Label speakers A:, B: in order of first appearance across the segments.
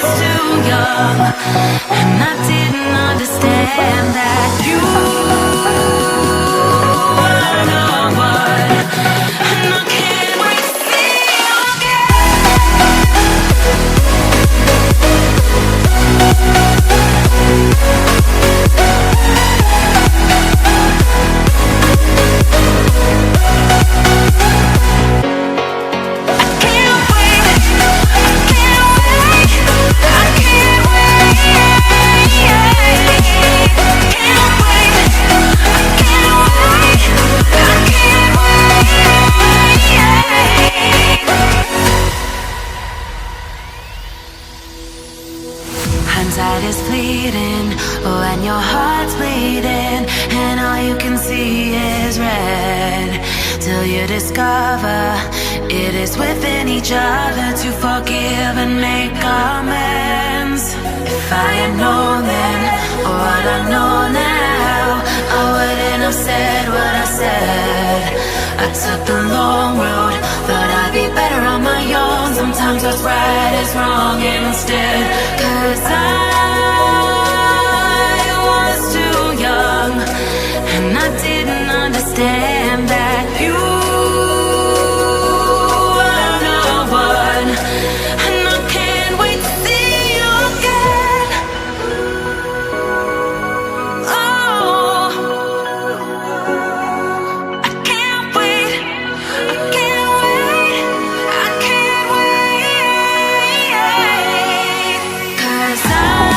A: was too young, and I didn't understand that you were the one, and I can't wait to see you Hindsight is fleeting, oh, and your heart's bleeding, and all you can see is red, till you discover it is within each other to forgive and make amends. If I had known then, or what I know now, I wouldn't have said what I said. I took the long road, thought I'd be better on my own. Sometimes what's right is wrong instead, 'cause I was too young, and I didn't understand that you were the one, and I can't wait to see you again. Oh, I can't wait, I can't wait, I can't wait, 'cause I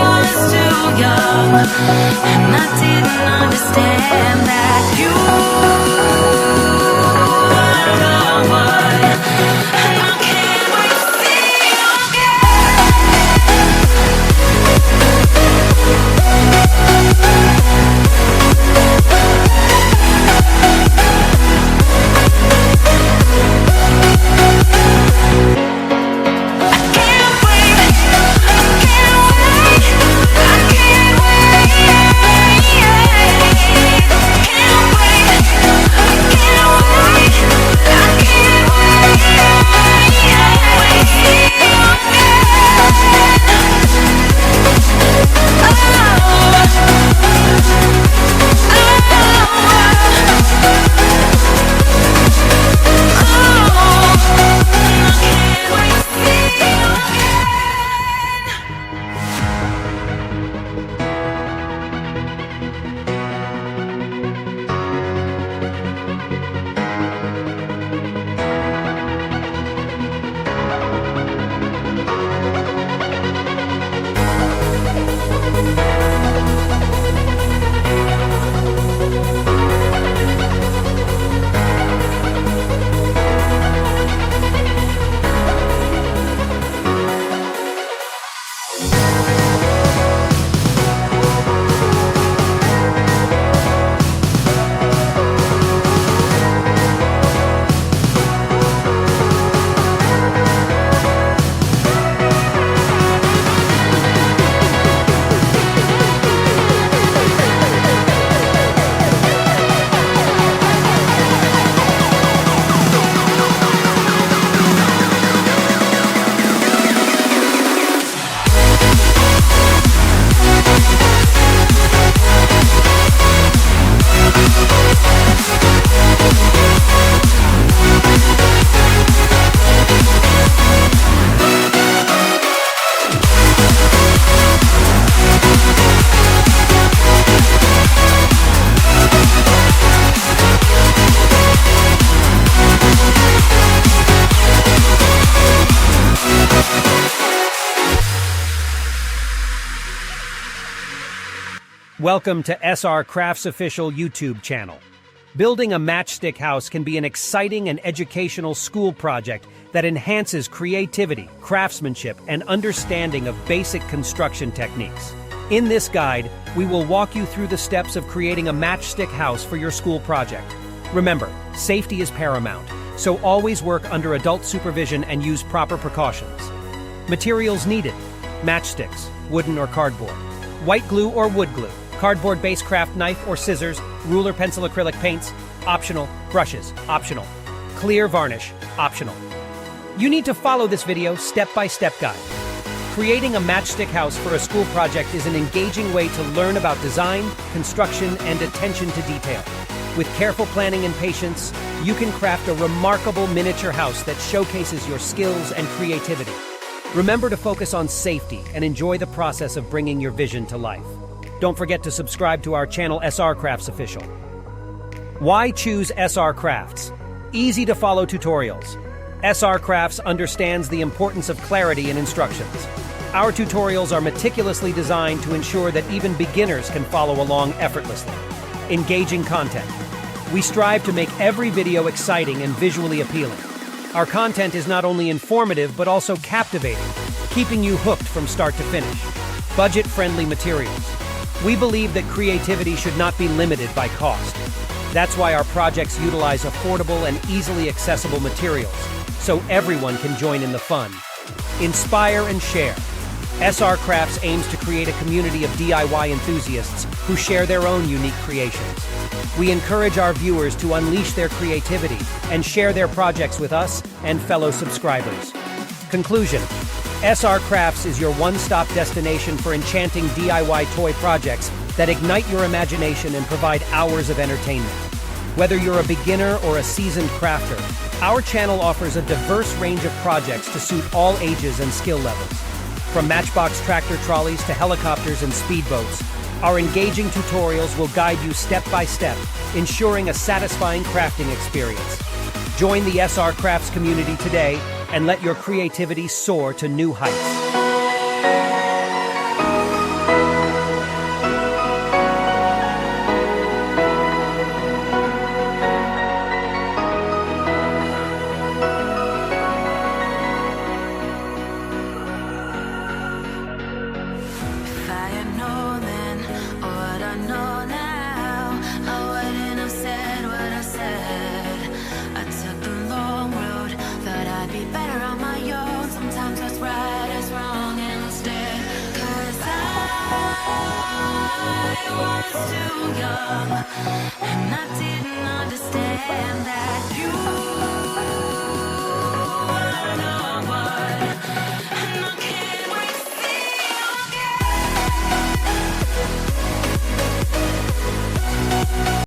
A: was too young, and I didn't understand that you were the one, and I can't wait to see you
B: Welcome to SR Crafts official YouTube channel. Building a matchstick house can be an exciting and educational school project that enhances creativity, craftsmanship, and understanding of basic construction techniques. In this guide, we will walk you through the steps of creating a matchstick house for your school project. Remember, safety is paramount, so always work under adult supervision and use proper precautions. Materials needed: matchsticks, wooden or cardboard, white glue or wood glue, cardboard-based craft knife or scissors, ruler, pencil, acrylic paints, optional, brushes, optional, clear varnish, optional. You need to follow this video step-by-step guide. Creating a matchstick house for a school project is an engaging way to learn about design, construction, and attention to detail. With careful planning and patience, you can craft a remarkable miniature house that showcases your skills and creativity. Remember to focus on safety and enjoy the process of bringing your vision to life. Don't forget to subscribe to our channel SR Crafts Official. Why choose SR Crafts? Easy to follow tutorials. SR Crafts understands the importance of clarity in instructions. Our tutorials are meticulously designed to ensure that even beginners can follow along effortlessly. Engaging content. We strive to make every video exciting and visually appealing. Our content is not only informative but also captivating, keeping you hooked from start to finish. Budget-friendly materials. We believe that creativity should not be limited by cost. That's why our projects utilize affordable and easily accessible materials, so everyone can join in the fun. Inspire and share. SR Crafts aims to create a community of DIY enthusiasts who share their own unique creations. We encourage our viewers to unleash their creativity and share their projects with us and fellow subscribers. Conclusion: SR Crafts is your one-stop destination for enchanting DIY toy projects that ignite your imagination and provide hours of entertainment. Whether you're a beginner or a seasoned crafter, our channel offers a diverse range of projects to suit all ages and skill levels. From Matchbox tractor trolleys to helicopters and speedboats, our engaging tutorials will guide you step by step, ensuring a satisfying crafting experience. Join the SR Crafts community today and let your creativity soar to new heights.
A: I was too young, and I didn't understand that